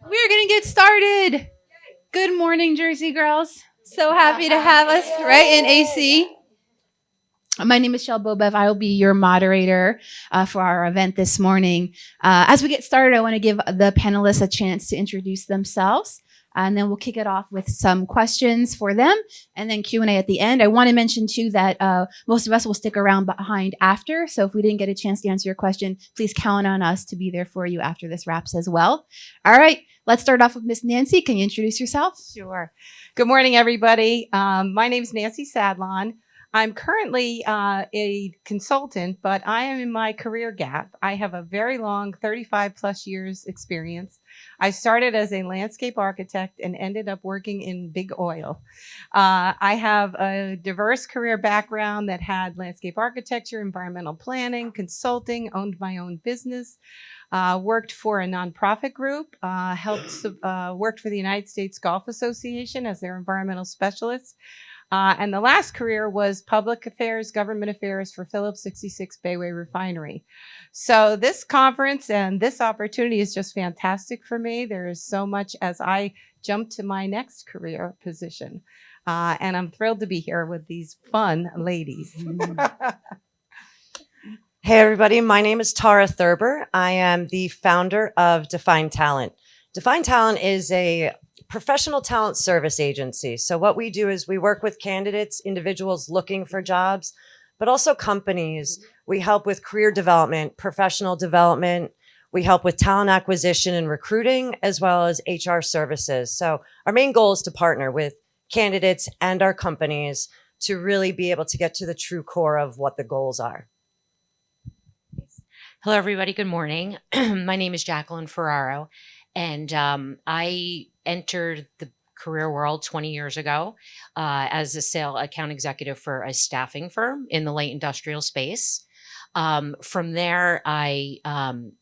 We're going to get started. Good morning, Jersey girls. So happy to have us right in AC. My name is Shel Bobev. I will be your moderator for our event this morning. As we get started, I want to give the panelists a chance to introduce themselves. And then we'll kick it off with some questions for them and then Q&A at the end. I want to mention too that most of us will stick around behind after. So if we didn't get a chance to answer your question, please count on us to be there for you after this wraps as well. All right, let's start off with Miss Nancy. Can you introduce yourself? Sure. Good morning, everybody. My name is Nancy Sadlon. I'm currently a consultant, but I am in my career gap. I have a very long 35 plus years experience. I started as a landscape architect and ended up working in big oil. I have a diverse career background that had landscape architecture, environmental planning, consulting, owned my own business, worked for a nonprofit group, worked for the United States Golf Association as their environmental specialist. And the last career was public affairs, government affairs for Phillips 66 Bayway Refinery. So this conference and this opportunity is just fantastic for me. There is so much as I jump to my next career position. And I'm thrilled to be here with these fun ladies. Hey, everybody. My name is Tara Thurber. I am the founder of DefinedTalent. DefinedTalent is a professional talent service agency. So what we do is we work with candidates, individuals looking for jobs, but also companies. We help with career development, professional development. We help with talent acquisition and recruiting, as well as HR services. So our main goal is to partner with candidates and our companies to really be able to get to the true core of what the goals are. Hello, everybody. Good morning. My name is Jacqueline Ferraro, and I entered the career world 20 years ago as a sales account executive for a staffing firm in the light industrial space. From there, I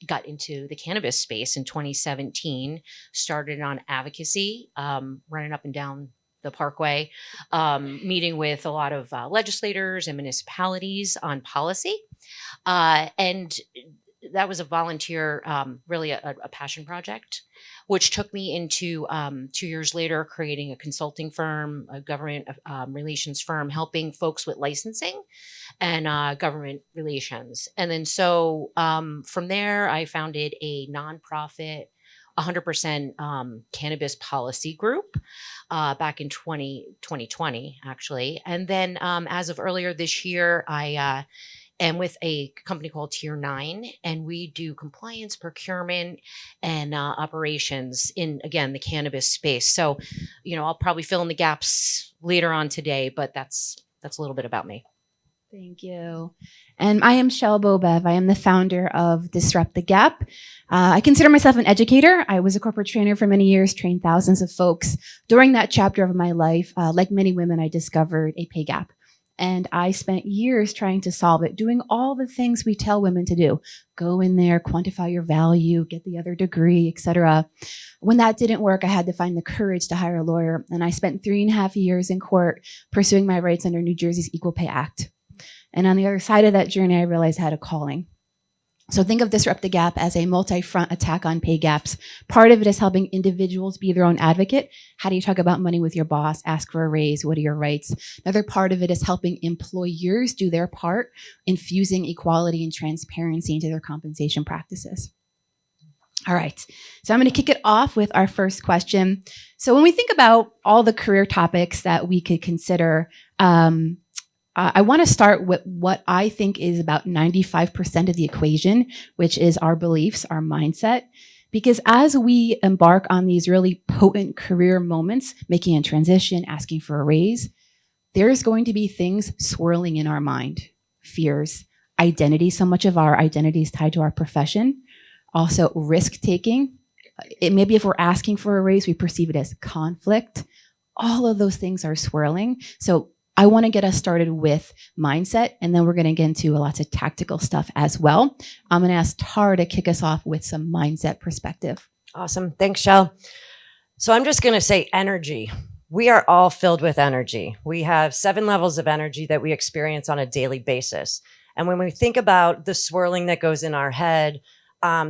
got into the cannabis space in 2017, started on advocacy, running up and down the Parkway, meeting with a lot of legislators and municipalities on policy. And that was a volunteer, really a passion project, which took me into 2 years later creating a consulting firm, a government relations firm, helping folks with licensing and government relations. And then so from there, I founded a nonprofit 100% cannabis policy group back in 2020, actually. And then as of earlier this year, I am with a company called Tier 9, and we do compliance, procurement, and operations in, again, the cannabis space. So, I'll probably fill in the gaps later on today, but that's a little bit about me. Thank you. And I am Shel Bobev. I am the founder of Disrupt the Gap. I consider myself an educator. I was a corporate trainer for many years, trained thousands of folks. During that chapter of my life, like many women, I discovered a pay gap. And I spent years trying to solve it, doing all the things we tell women to do. Go in there, quantify your value, get the other degree, etc. When that didn't work, I had to find the courage to hire a lawyer. And I spent 3.5 years in court pursuing my rights under New Jersey's Equal Pay Act. And on the other side of that journey, I realized I had a calling. So think of Disrupt the Gap as a multi-front attack on pay gaps. Part of it is helping individuals be their own advocate. How do you talk about money with your boss? Ask for a raise. What are your rights? Another part of it is helping employers do their part, infusing equality and transparency into their compensation practices. All right, so I'm going to kick it off with our first question. So when we think about all the career topics that we could consider, I want to start with what I think is about 95% of the equation, which is our beliefs, our mindset. Because as we embark on these really potent career moments, making a transition, asking for a raise, there's going to be things swirling in our mind. Fears, identity. So much of our identity is tied to our profession. Also risk taking. Maybe if we're asking for a raise, we perceive it as conflict. All of those things are swirling. So I want to get us started with mindset, and then we're going to get into lots of tactical stuff as well. I'm going to ask Tara to kick us off with some mindset perspective. Awesome. Thanks, Shel. So I'm just going to say energy. We are all filled with energy. We have 7 levels of energy that we experience on a daily basis. And when we think about the swirling that goes in our head,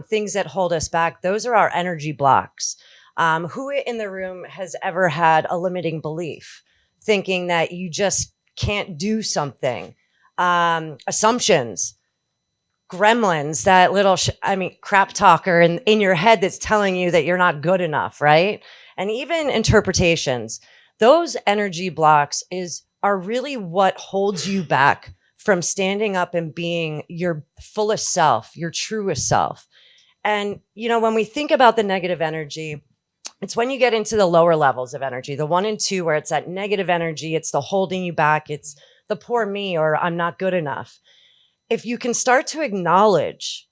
things that hold us back, those are our energy blocks. Who in the room has ever had a limiting belief, thinking that you just can't do something? Assumptions, gremlins, that little, crap talker in your head that's telling you that you're not good enough, right? And even interpretations. Those energy blocks are really what holds you back from standing up and being your fullest self, your truest self. And, when we think about the negative energy, it's when you get into the lower levels of energy, the 1 and 2, where it's that negative energy, it's the holding you back, it's the poor me, or I'm not good enough. If you can start to acknowledge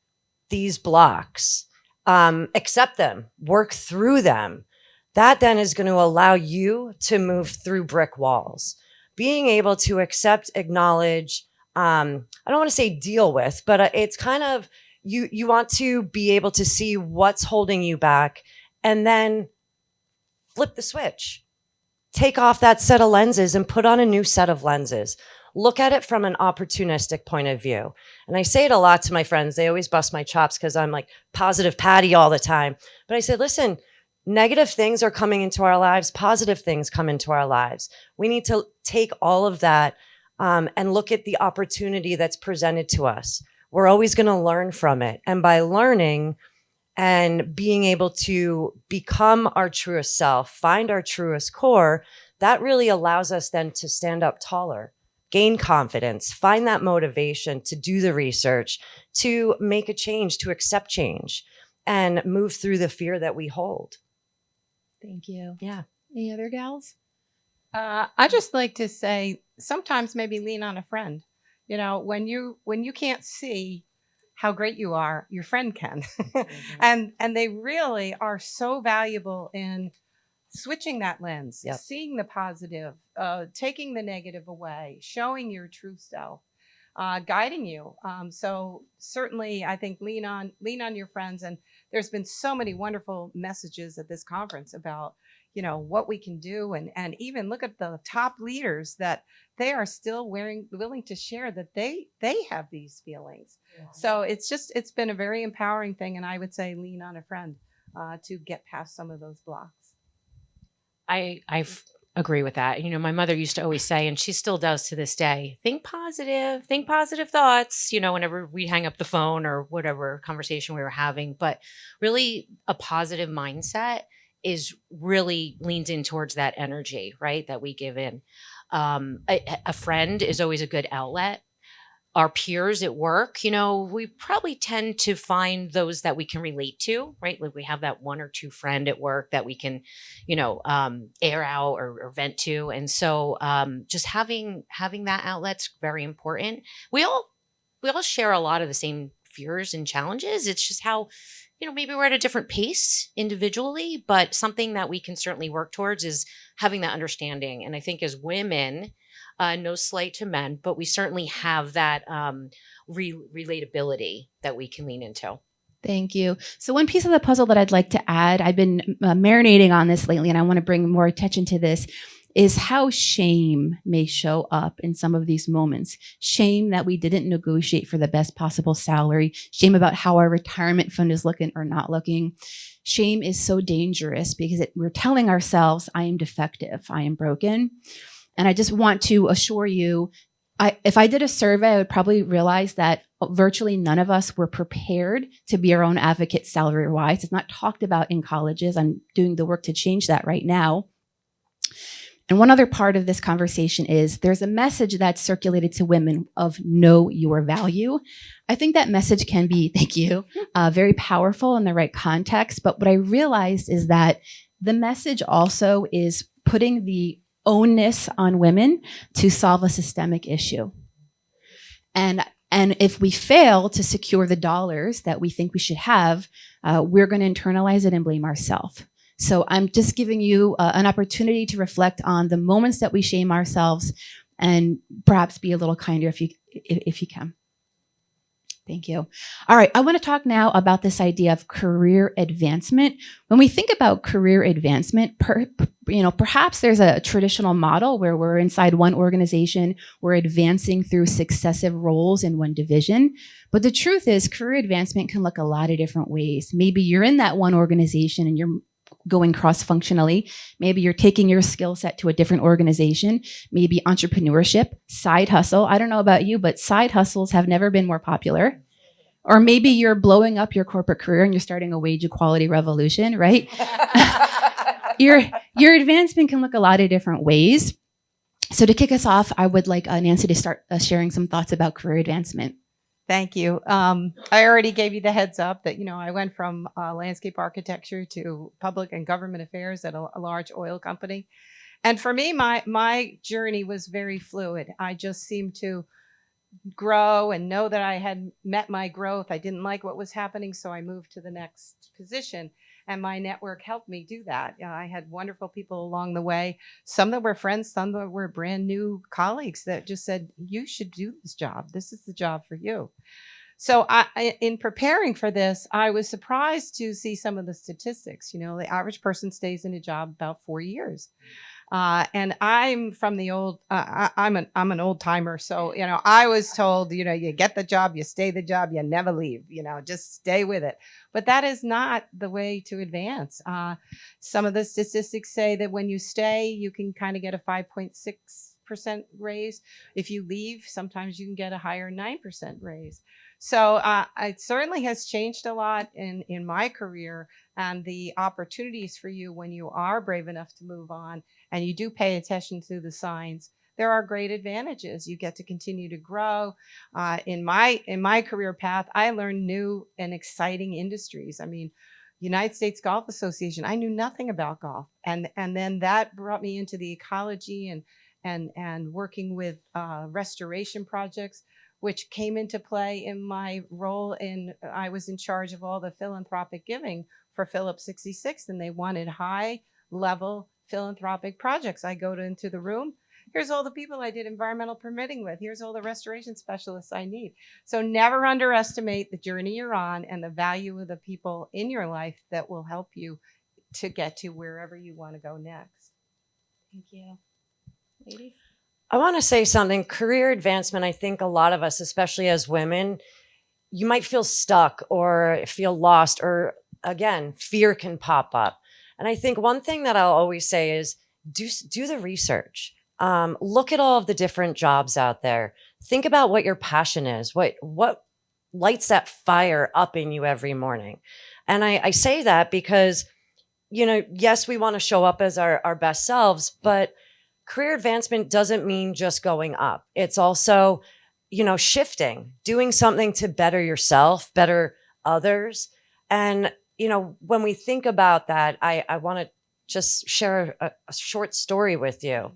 these blocks, accept them, work through them, that then is going to allow you to move through brick walls. Being able to accept, acknowledge, I don't want to say deal with, but it's kind of, you want to be able to see what's holding you back and then flip the switch. Take off that set of lenses and put on a new set of lenses. Look at it from an opportunistic point of view. And I say it a lot to my friends. They always bust my chops because I'm like positive Patty all the time. But I say, listen, negative things are coming into our lives. Positive things come into our lives. We need to take all of that and look at the opportunity that's presented to us. We're always going to learn from it. And by learning and being able to become our truest self, find our truest core, that really allows us then to stand up taller, gain confidence, find that motivation to do the research, to make a change, to accept change, and move through the fear that we hold. Thank you. Yeah. Any other gals? I just like to say, sometimes maybe lean on a friend. When you can't see how great you are, your friend can. And they really are so valuable in switching that lens, Yep. seeing the positive, taking the negative away, showing your true self, guiding you. So certainly I think lean on your friends. And there's been so many wonderful messages at this conference about, what we can do. And even look at the top leaders that they are still willing to share that they have these feelings. Yeah. So it's been a very empowering thing. And I would say lean on a friend to get past some of those blocks. I agree with that. My mother used to always say, and she still does to this day, think positive thoughts, whenever we hang up the phone or whatever conversation we were having. But really a positive mindset really leans in towards that energy, right? That we give in. A friend is always a good outlet. Our peers at work, we probably tend to find those that we can relate to, right? Like we have that 1 or 2 friend at work that we can, air out or vent to. And so just having that outlet's very important. We all share a lot of the same fears and challenges. It's just how, maybe we're at a different pace individually, but something that we can certainly work towards is having that understanding. And I think as women, no slight to men, but we certainly have that relatability that we can lean into. Thank you. So one piece of the puzzle that I'd like to add, I've been marinating on this lately, and I want to bring more attention to this, is how shame may show up in some of these moments. Shame that we didn't negotiate for the best possible salary. Shame about how our retirement fund is looking or not looking. Shame is so dangerous because we're telling ourselves, I am defective, I am broken. And I just want to assure you, if I did a survey, I would probably realize that virtually none of us were prepared to be our own advocate salary-wise. It's not talked about in colleges. I'm doing the work to change that right now. And one other part of this conversation is there's a message that's circulated to women of know your value. I think that message can be, thank you, very powerful in the right context. But what I realized is that the message also is putting the onus on women to solve a systemic issue. And if we fail to secure the dollars that we think we should have, we're going to internalize it and blame ourselves. So I'm just giving you an opportunity to reflect on the moments that we shame ourselves and perhaps be a little kinder if you can. Thank you. All right, I want to talk now about this idea of career advancement. When we think about career advancement, perhaps there's a traditional model where we're inside one organization, we're advancing through successive roles in one division. But the truth is, career advancement can look a lot of different ways. Maybe you're in that one organization and you're going cross-functionally. Maybe you're taking your skill set to a different organization, maybe entrepreneurship, side hustle. I don't know about you, but side hustles have never been more popular. Or maybe you're blowing up your corporate career and you're starting a wage equality revolution, right? Your advancement can look a lot of different ways. So to kick us off, I would like Nancy to start sharing some thoughts about career advancement. Thank you. I already gave you the heads up that, I went from landscape architecture to public and government affairs at a large oil company. And for me, my journey was very fluid. I just seemed to grow and know that I had met my growth. I didn't like what was happening, so I moved to the next position. And my network helped me do that. I had wonderful people along the way, some that were friends, some that were brand new colleagues that just said, you should do this job. This is the job for you. So in preparing for this, I was surprised to see some of the statistics. The average person stays in a job about 4 years. And I'm from the old, I'm an old timer. So, I was told, you get the job, you stay the job, you never leave, just stay with it. But that is not the way to advance. Some of the statistics say that when you stay, you can kind of get a 5.6% raise. If you leave, sometimes you can get a higher 9% raise. So it certainly has changed a lot in my career, and the opportunities for you when you are brave enough to move on and you do pay attention to the signs. There are great advantages. You get to continue to grow. In my career path, I learned new and exciting industries. I mean, United States Golf Association, I knew nothing about golf. And then that brought me into the ecology and working with restoration projects, which came into play in my role I was in charge of all the philanthropic giving for Phillips 66, and they wanted high level philanthropic projects. I go into the room. Here's all the people I did environmental permitting with. Here's all the restoration specialists I need. So never underestimate the journey you're on and the value of the people in your life that will help you to get to wherever you want to go next. Thank you. Ladies? I want to say something. Career advancement, I think a lot of us, especially as women, you might feel stuck or feel lost, or again, fear can pop up. And I think one thing that I'll always say is do the research. Look at all of the different jobs out there. Think about what your passion is, what lights that fire up in you every morning. And I say that because, yes, we want to show up as our best selves, but career advancement doesn't mean just going up. It's also, shifting, doing something to better yourself, better others. And, when we think about that, I want to just share a short story with you.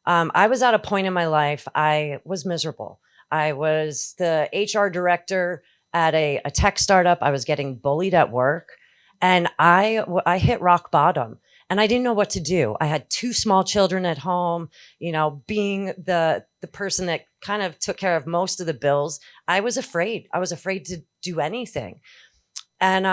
I was at a point in my life, I was miserable. I was the HR director at a tech startup. I was getting bullied at work, and I hit rock bottom. And I didn't know what to do. I had 2 small children at home, being the person that kind of took care of most of the bills. I was afraid. I was afraid to do anything. And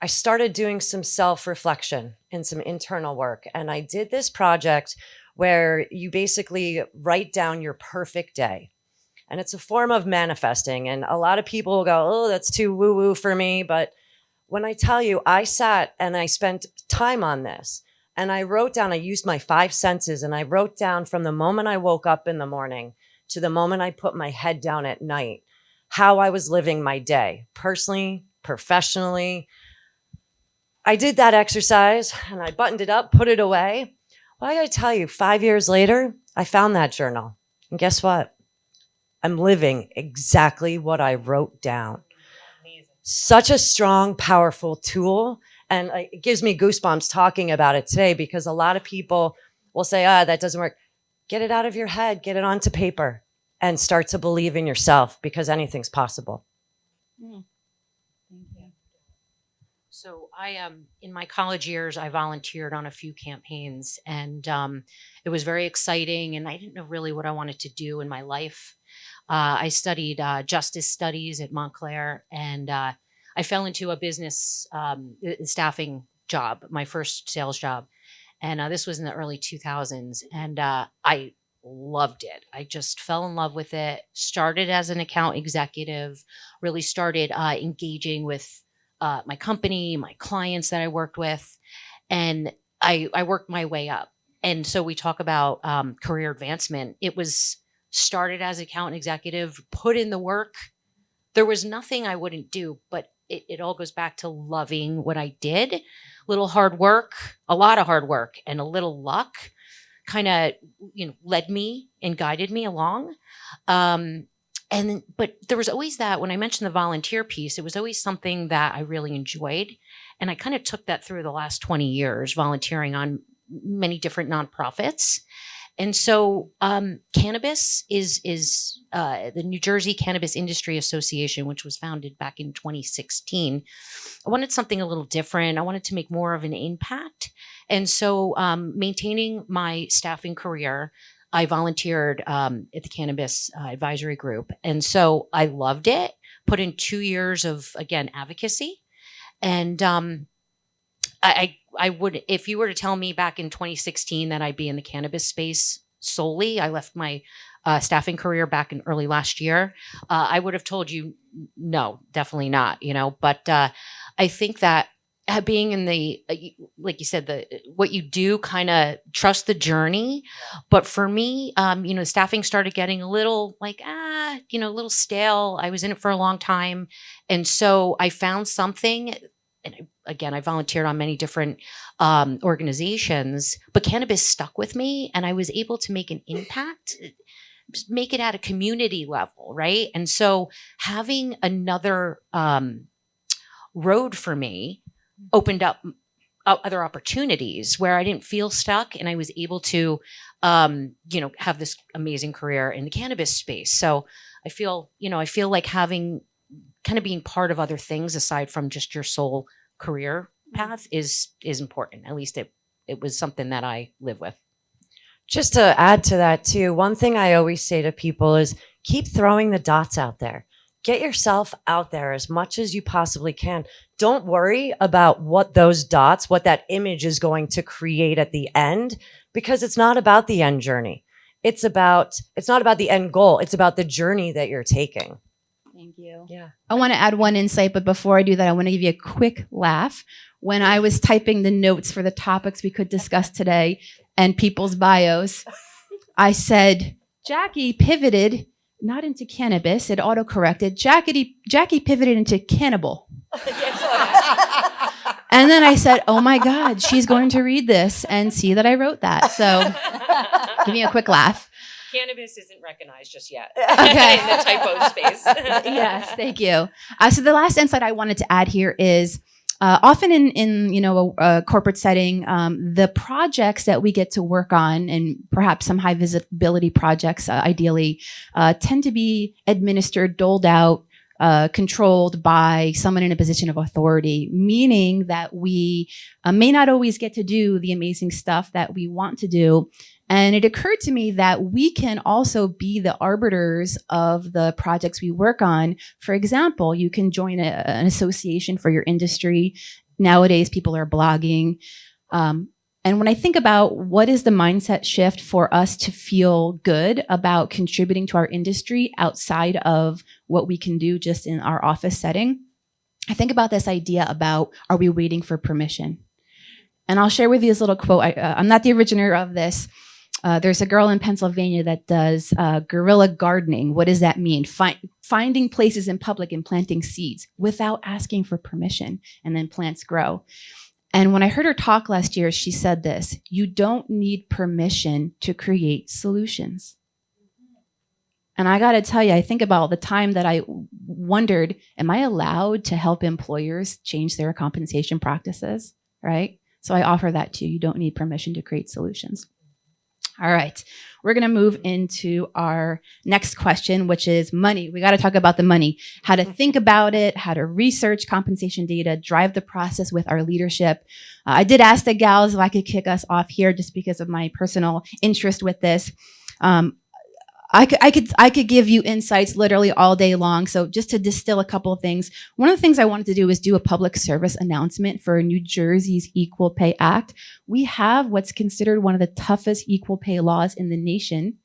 I started doing some self-reflection and some internal work. And I did this project where you basically write down your perfect day. And it's a form of manifesting. And a lot of people will go, oh, that's too woo-woo for me. But when I tell you, I sat and I spent time on this, and I wrote down, I used my 5 senses, and I wrote down from the moment I woke up in the morning to the moment I put my head down at night, how I was living my day, personally, professionally. I did that exercise and I buttoned it up, put it away. Well, I gotta tell you, 5 years later, I found that journal. And guess what? I'm living exactly what I wrote down. Such a strong, powerful tool. And it gives me goosebumps talking about it today, because a lot of people will say, that doesn't work. Get it out of your head, get it onto paper, and start to believe in yourself, because anything's possible. Thank you. So in my college years, I volunteered on a few campaigns, and it was very exciting, and I didn't know really what I wanted to do in my life. I studied justice studies at Montclair, and I fell into a business staffing job, my first sales job. And this was in the early 2000s. And I loved it. I just fell in love with it. Started as an account executive, really started engaging with my company, my clients that I worked with. And I worked my way up. And so we talk about career advancement. It was started as account executive, put in the work. There was nothing I wouldn't do, but it all goes back to loving what I did. A little hard work, a lot of hard work, and a little luck kind of, led me and guided me along. But there was always that, when I mentioned the volunteer piece, it was always something that I really enjoyed. And I kind of took that through the last 20 years, volunteering on many different nonprofits. And so cannabis is the New Jersey Cannabis Industry Association, which was founded back in 2016. I wanted something a little different. I wanted to make more of an impact. And so maintaining my staffing career, I volunteered at the Cannabis Advisory Group. And so I loved it, put in 2 years of, again, advocacy. And I would, if you were to tell me back in 2016 that I'd be in the cannabis space solely, I left my staffing career back in early last year, I would have told you, no, definitely not, but I think that being in the, like you said, what you do, kind of trust the journey. But for me, staffing started getting a little like, a little stale. I was in it for a long time. And so I found something. And again, I volunteered on many different organizations, but cannabis stuck with me, and I was able to make an impact, make it at a community level, right? And so having another road for me opened up other opportunities where I didn't feel stuck, and I was able to, have this amazing career in the cannabis space. So I feel like having kind of being part of other things aside from just your sole career path is important. At least it was something that I live with. Just to add to that too, one thing I always say to people is keep throwing the dots out there. Get yourself out there as much as you possibly can. Don't worry about what those dots, what that image is going to create at the end, because it's not about the end journey. It's not about the end goal. It's about the journey that you're taking. Thank you. Yeah. I want to add one insight, but before I do that, I want to give you a quick laugh. When I was typing the notes for the topics we could discuss today and people's bios, I said, Jackie pivoted not into cannabis, it auto-corrected. Jackie pivoted into cannibal. And then I said, oh my God, she's going to read this and see that I wrote that. So give me a quick laugh. Cannabis isn't recognized just yet. Okay. In the typo space. Yes, thank you. So the last insight I wanted to add here is often in a corporate setting, the projects that we get to work on, and perhaps some high visibility projects, ideally, tend to be administered, doled out, controlled by someone in a position of authority, meaning that we may not always get to do the amazing stuff that we want to do. And it occurred to me that we can also be the arbiters of the projects we work on. For example, you can join an association for your industry. Nowadays, people are blogging. And when I think about what is the mindset shift for us to feel good about contributing to our industry outside of what we can do just in our office setting, I think about this idea about, are we waiting for permission? And I'll share with you this little quote. I'm not the originator of this. There's a girl in Pennsylvania that does guerrilla gardening. What does that mean? Finding places in public and planting seeds without asking for permission, and then plants grow. And when I heard her talk last year, she said this: you don't need permission to create solutions. And I got to tell you, I think about the time that I wondered, am I allowed to help employers change their compensation practices, right? So I offer that to you. You don't need permission to create solutions. All right, we're going to move into our next question, which is money. We got to talk about the money, how to think about it, how to research compensation data, drive the process with our leadership. I did ask the gals if I could kick us off here just because of my personal interest with this. I could give you insights literally all day long. So just to distill a couple of things, one of the things I wanted to do is do a public service announcement for New Jersey's Equal Pay Act. We have what's considered one of the toughest equal pay laws in the nation.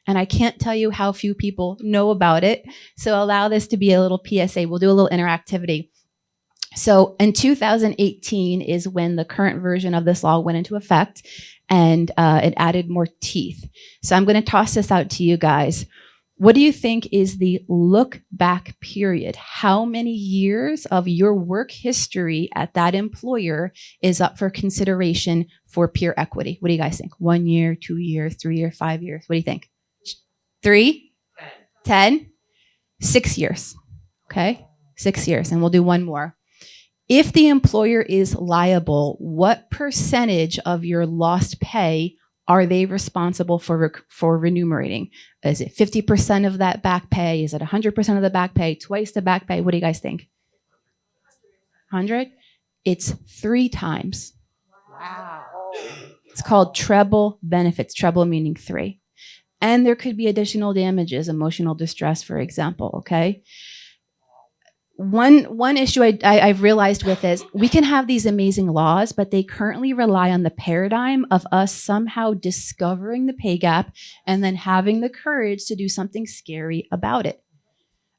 And I can't tell you how few people know about it. So allow this to be a little PSA. We'll do a little interactivity. So in 2018 is when the current version of this law went into effect, and it added more teeth. So I'm going to toss this out to you guys. What do you think is the look back period? How many years of your work history at that employer is up for consideration for peer equity? What do you guys think? 1 year, 2 years, 3 years, 5 years? What do you think? 3? 10? 6 years. Okay, 6 years. And we'll do one more. If the employer is liable, what percentage of your lost pay are they responsible for remunerating? Is it 50% of that back pay? Is it 100% of the back pay? Twice the back pay? What do you guys think? 100? It's 3 times. Wow. It's called treble benefits, treble meaning 3. And there could be additional damages, emotional distress, for example, okay? One issue I've realized with is we can have these amazing laws, but they currently rely on the paradigm of us somehow discovering the pay gap and then having the courage to do something scary about it.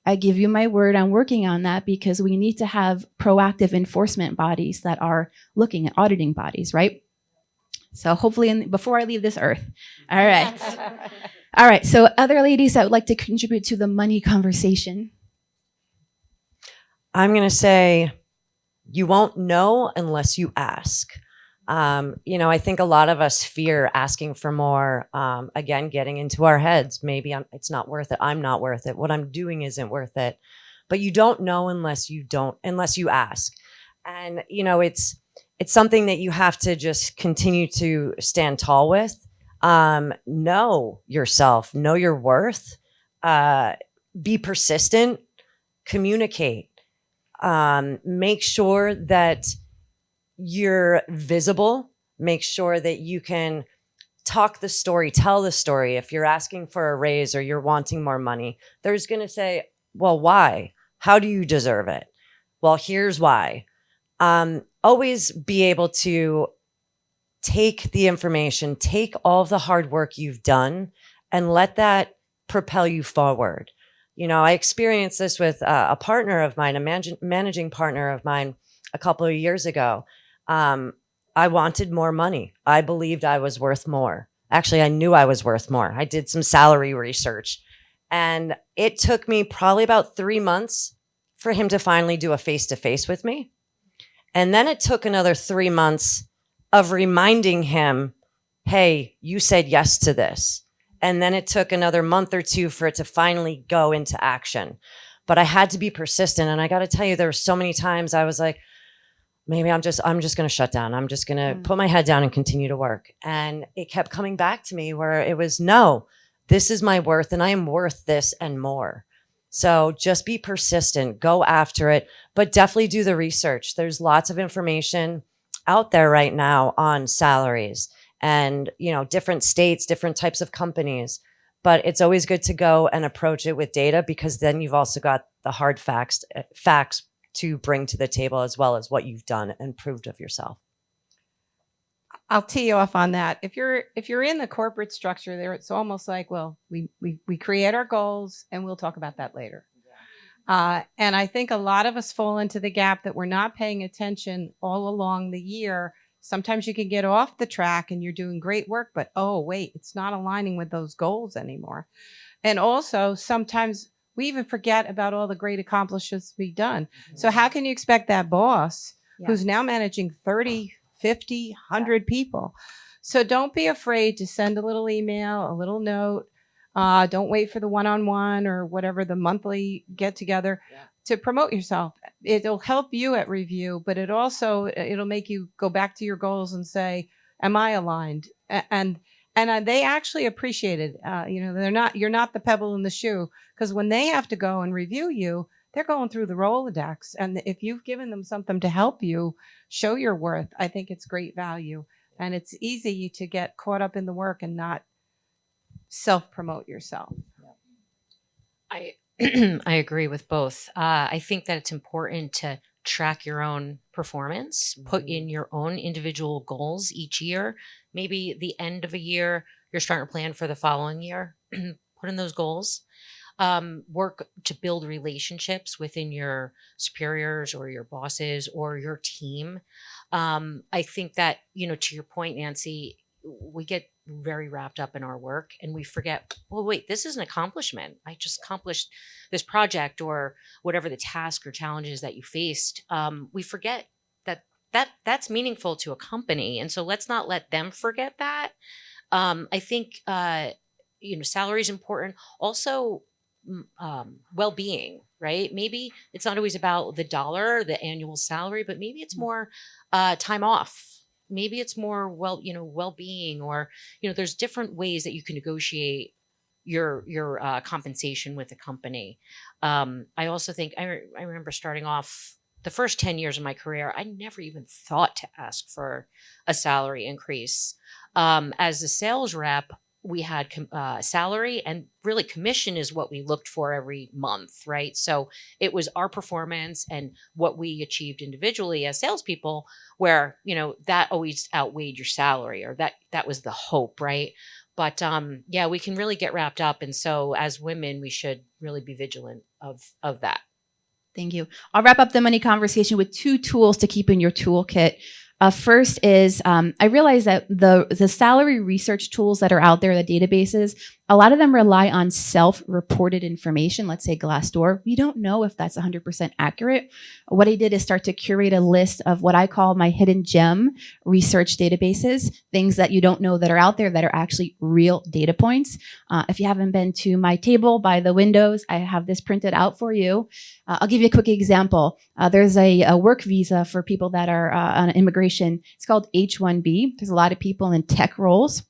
I give you my word, I'm working on that because we need to have proactive enforcement bodies that are looking at auditing bodies, right? So hopefully before I leave this earth. All right. All right. So other ladies that would like to contribute to the money conversation. I'm going to say you won't know unless you ask. I think a lot of us fear asking for more, again, getting into our heads. Maybe it's not worth it. I'm not worth it. What I'm doing isn't worth it. But you don't know unless you ask. And, it's something that you have to just continue to stand tall with. Know yourself, know your worth, be persistent, communicate. Make sure that you're visible. Make sure that you can talk the story, tell the story. If you're asking for a raise or you're wanting more money, there's going to say, well, why? How do you deserve it? Well, here's why. Always be able to take the information, take all of the hard work you've done and let that propel you forward. I experienced this with a partner of mine, a managing partner of mine a couple of years ago. I wanted more money. I believed I was worth more. Actually, I knew I was worth more. I did some salary research. And it took me probably about 3 months for him to finally do a face-to-face with me. And then it took another 3 months of reminding him, hey, you said yes to this. And then it took another month or 2 for it to finally go into action. But I had to be persistent. And I got to tell you, there were so many times I was like, maybe I'm just going to shut down. I'm just going to put my head down and continue to work. And it kept coming back to me where it was, no, this is my worth and I am worth this and more. So just be persistent, go after it, but definitely do the research. There's lots of information out there right now on salaries. And, different states, different types of companies. But it's always good to go and approach it with data because then you've also got the hard facts to bring to the table as well as what you've done and proved of yourself. I'll tee you off on that. If you're in the corporate structure there, it's almost like, well, we create our goals and we'll talk about that later. And I think a lot of us fall into the gap that we're not paying attention all along the year. Sometimes you can get off the track and you're doing great work, but oh, wait, it's not aligning with those goals anymore. And also sometimes we even forget about all the great accomplishments we've done. So how can you expect that boss who's now managing 30, 50, 100 people? So don't be afraid to send a little email, a little note. Don't wait for the one-on-one or whatever, the monthly get together to promote yourself. It'll help you at review, but it'll make you go back to your goals and say, am I aligned? And they actually appreciate it. You're not the pebble in the shoe, because when they have to go and review you, they're going through the Rolodex. And if you've given them something to help you show your worth, I think it's great value. And it's easy to get caught up in the work and not self-promote yourself. I agree with both. I think that it's important to track your own performance, put in your own individual goals each year. Maybe the end of a year, you're starting to plan for the following year, put in those goals. work to build relationships within your superiors or your bosses or your team. I think that, to your point, Nancy, we get very wrapped up in our work and we forget, well, wait, this is an accomplishment. I just accomplished this project or whatever the task or challenges that you faced. We forget that's meaningful to a company. And so let's not let them forget that. I think, salary is important. Also, well-being, right? Maybe it's not always about the dollar, the annual salary, but maybe it's more time off. Maybe it's more well-being, or there's different ways that you can negotiate your compensation with the company. I also think I remember starting off the first 10 years of my career, I never even thought to ask for a salary increase. As a sales rep, we had salary, and really commission is what we looked for every month, right? So it was our performance and what we achieved individually as salespeople, where that always outweighed your salary, or that was the hope, right? But we can really get wrapped up, and so as women, we should really be vigilant of that. Thank you. I'll wrap up the money conversation with 2 tools to keep in your toolkit. First is I realize that the salary research tools that are out there, the databases, a lot of them rely on self-reported information. Let's say Glassdoor. We don't know if that's 100% accurate. What I did is start to curate a list of what I call my hidden gem research databases, things that you don't know that are out there that are actually real data points. If you haven't been to my table by the windows, I have this printed out for you. I'll give you a quick example. There's a work visa for people that are on immigration. It's called H-1B. There's a lot of people in tech roles.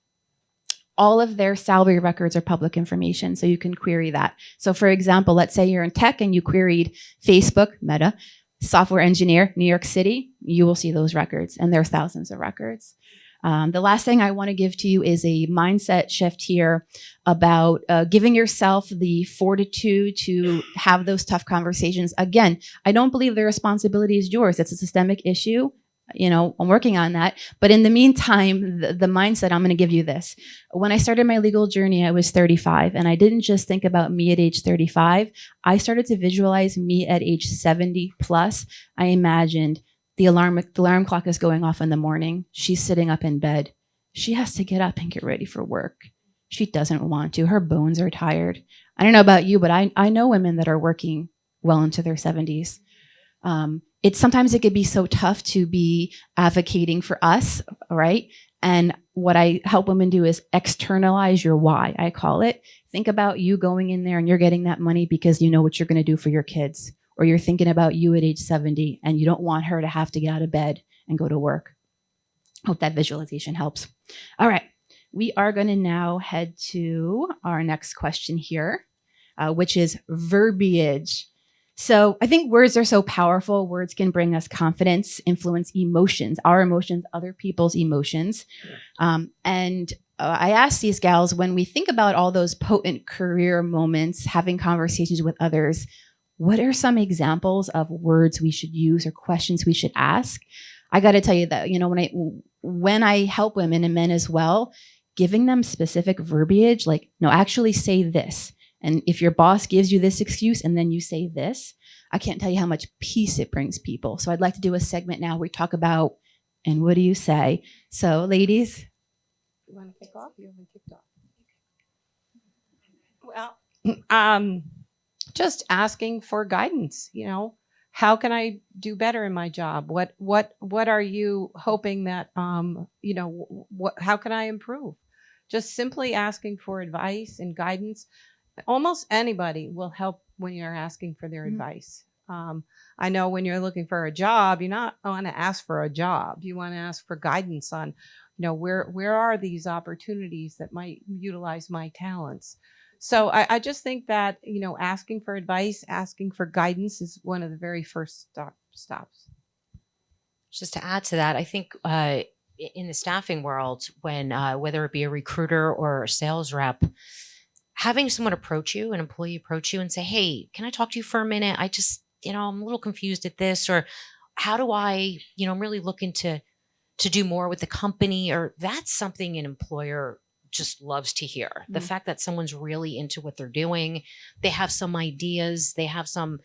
All of their salary records are public information, so you can query that. So for example, let's say you're in tech and you queried Facebook, Meta, software engineer, New York City, you will see those records, and there's thousands of records. The last thing I want to give to you is a mindset shift here about giving yourself the fortitude to have those tough conversations. Again, I don't believe the responsibility is yours. It's a systemic issue. I'm working on that. But in the meantime, the mindset, I'm going to give you this. When I started my legal journey, I was 35, and I didn't just think about me at age 35. I started to visualize me at age 70 plus. I imagined the alarm clock is going off in the morning. She's sitting up in bed. She has to get up and get ready for work. She doesn't want to. Her bones are tired. I don't know about you, but I know women that are working well into their 70s. Sometimes it could be so tough to be advocating for us, right? And what I help women do is externalize your why, I call it. Think about you going in there and you're getting that money because you know what you're going to do for your kids, or you're thinking about you at age 70 and you don't want her to have to get out of bed and go to work. Hope that visualization helps. All right, we are going to now head to our next question here, which is verbiage. So I think words are so powerful. Words can bring us confidence, influence emotions, our emotions, other people's emotions. I asked these gals, when we think about all those potent career moments, having conversations with others, what are some examples of words we should use or questions we should ask? I got to tell you that, when I help women and men as well, giving them specific verbiage, like, no, actually say this. And if your boss gives you this excuse and then you say this, I can't tell you how much peace it brings people. So I'd like to do a segment now where we talk about, and what do you say? So ladies. You want to kick off? You haven't kicked off. Well, just asking for guidance, how can I do better in my job? What are you hoping that, how can I improve? Just simply asking for advice and guidance. Almost anybody will help when you're asking for their advice. I know when you're looking for a job, you're not want to ask for a job. You want to ask for guidance on, where are these opportunities that might utilize my talents. So I just think that, asking for advice, asking for guidance is one of the very first stops. Just to add to that, I think in the staffing world, when whether it be a recruiter or a sales rep, having someone an employee approach you and say, hey, can I talk to you for a minute? I just, I'm a little confused at this, or how do I, I'm really looking to do more with the company, or that's something an employer just loves to hear. The Mm. fact that someone's really into what they're doing, they have some ideas, they have some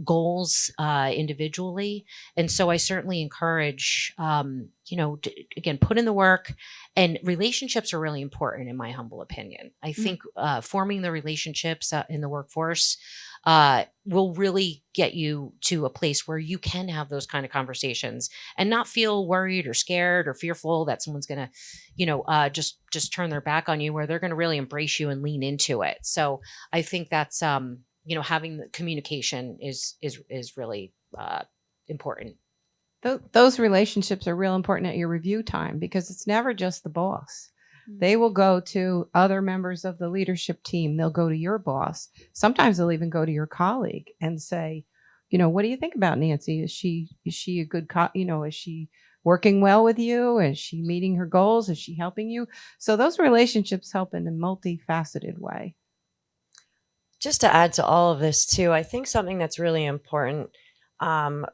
goals individually. And so I certainly encourage, again, put in the work, and relationships are really important in my humble opinion. I think forming the relationships in the workforce will really get you to a place where you can have those kind of conversations and not feel worried or scared or fearful that someone's going to, just turn their back on you, where they're going to really embrace you and lean into it. So I think that's, having the communication is really important. Those relationships are real important at your review time, because it's never just the boss. They will go to other members of the leadership team. They'll go to your boss. Sometimes they'll even go to your colleague and say, what do you think about Nancy? Is she a good, is she working well with you? Is she meeting her goals? Is she helping you? So those relationships help in a multifaceted way. Just to add to all of this too, I think something that's really important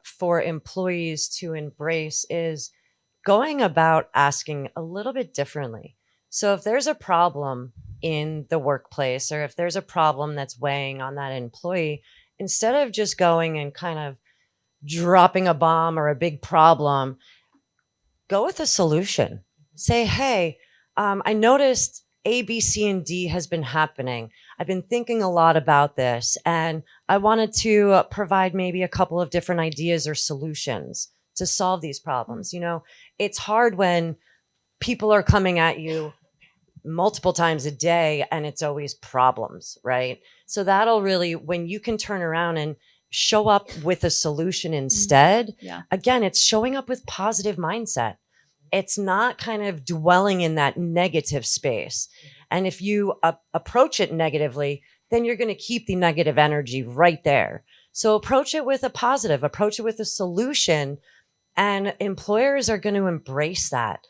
for employees to embrace is going about asking a little bit differently. So if there's a problem in the workplace, or if there's a problem that's weighing on that employee, instead of just going and kind of dropping a bomb or a big problem, go with a solution. Say, hey, I noticed A, B, C, and D has been happening. I've been thinking a lot about this, and I wanted to provide maybe a couple of different ideas or solutions to solve these problems. It's hard when people are coming at you multiple times a day and it's always problems, right? So that'll really, when you can turn around and show up with a solution instead, again, it's showing up with positive mindset. It's not kind of dwelling in that negative space. And if you approach it negatively, then you're going to keep the negative energy right there. So approach it with a positive, approach it with a solution, and employers are going to embrace that.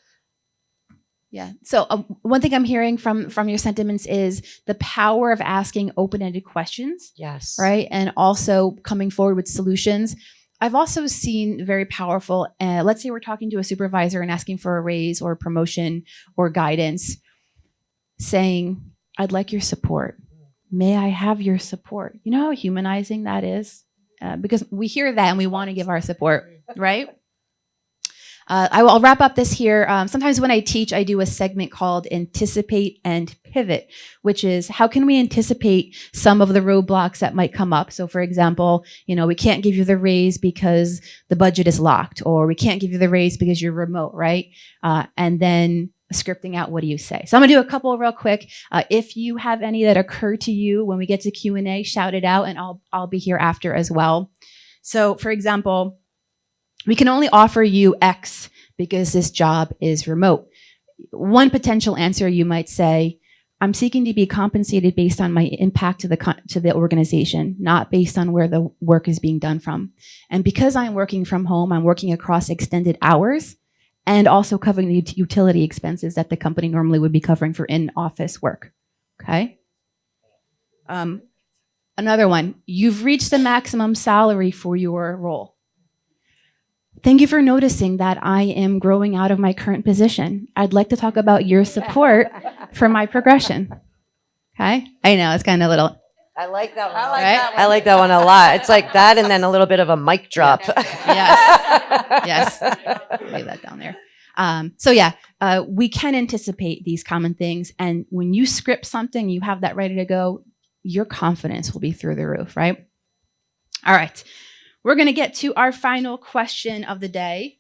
Yeah. So one thing I'm hearing from your sentiments is the power of asking open-ended questions. Yes. Right. And also coming forward with solutions. I've also seen very powerful, let's say we're talking to a supervisor and asking for a raise or promotion or guidance, saying, I'd like your support. May I have your support? You know how humanizing that is? Because we hear that and we want to give our support, right? I'll wrap up this here. Sometimes when I teach, I do a segment called Anticipate and Pivot, which is how can we anticipate some of the roadblocks that might come up? So for example, we can't give you the raise because the budget is locked, or we can't give you the raise because you're remote, right? And then scripting out, what do you say? So I'm gonna do a couple real quick. If you have any that occur to you when we get to Q&A, shout it out, and I'll be here after as well. So for example, we can only offer you X because this job is remote. One potential answer you might say, I'm seeking to be compensated based on my impact to the organization, not based on where the work is being done from. And because I'm working from home, I'm working across extended hours and also covering the utility expenses that the company normally would be covering for in-office work. Okay? Another one, you've reached the maximum salary for your role. Thank you for noticing that I am growing out of my current position. I'd like to talk about your support for my progression. Okay? I know, it's kind of a little. I like that one. I I like that one a lot. It's like that and then a little bit of a mic drop. Yes. Leave that down there. We can anticipate these common things. And when you script something, you have that ready to go, your confidence will be through the roof, right? All right. We're going to get to our final question of the day,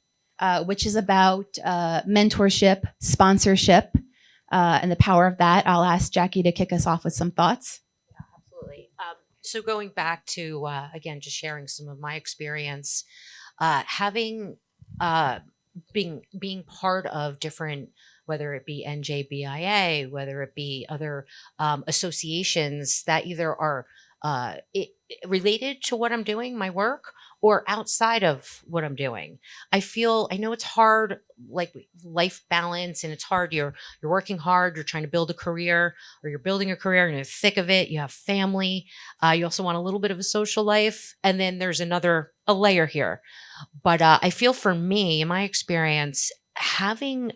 which is about mentorship, sponsorship, and the power of that. I'll ask Jackie to kick us off with some thoughts. Yeah, absolutely. So going back to, again, just sharing some of my experience, being part of different, whether it be NJBIA, whether it be other associations that either are related to what I'm doing, my work, or outside of what I'm doing. I know it's hard, like life balance, and it's hard. You're working hard, you're trying to build a career, or you're building a career, and you're in the thick of it. You have family. You also want a little bit of a social life. And then there's a layer here. But I feel for me, in my experience, having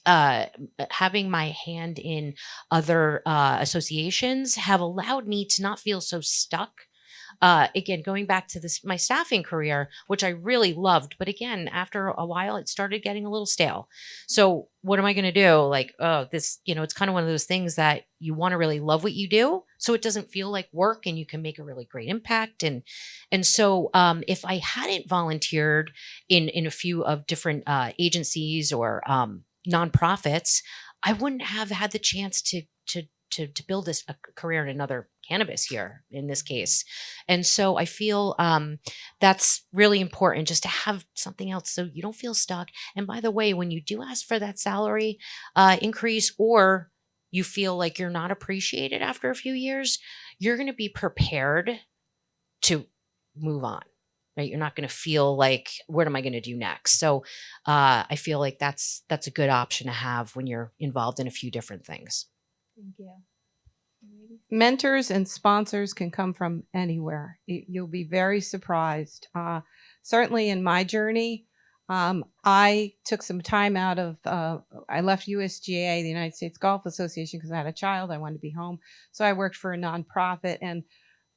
having my hand in other associations have allowed me to not feel so stuck. Again, going back to my staffing career, which I really loved, but again, after a while, it started getting a little stale. So what am I going to do? Like, oh, this, it's kind of one of those things that you want to really love what you do, so it doesn't feel like work, and you can make a really great impact. And so, if I hadn't volunteered in a few of different agencies or nonprofits, I wouldn't have had the chance to build a career in another cannabis here in this case. And so I feel that's really important, just to have something else so you don't feel stuck. And by the way, when you do ask for that salary increase, or you feel like you're not appreciated after a few years, you're going to be prepared to move on. Right? You're not going to feel like, what am I going to do next? So I feel like that's a good option to have when you're involved in a few different things. Thank you. Mentors and sponsors can come from anywhere. You'll be very surprised. Certainly in my journey, I took some time out of, I left USGA, the United States Golf Association, because I had a child. I wanted to be home. So I worked for a nonprofit, and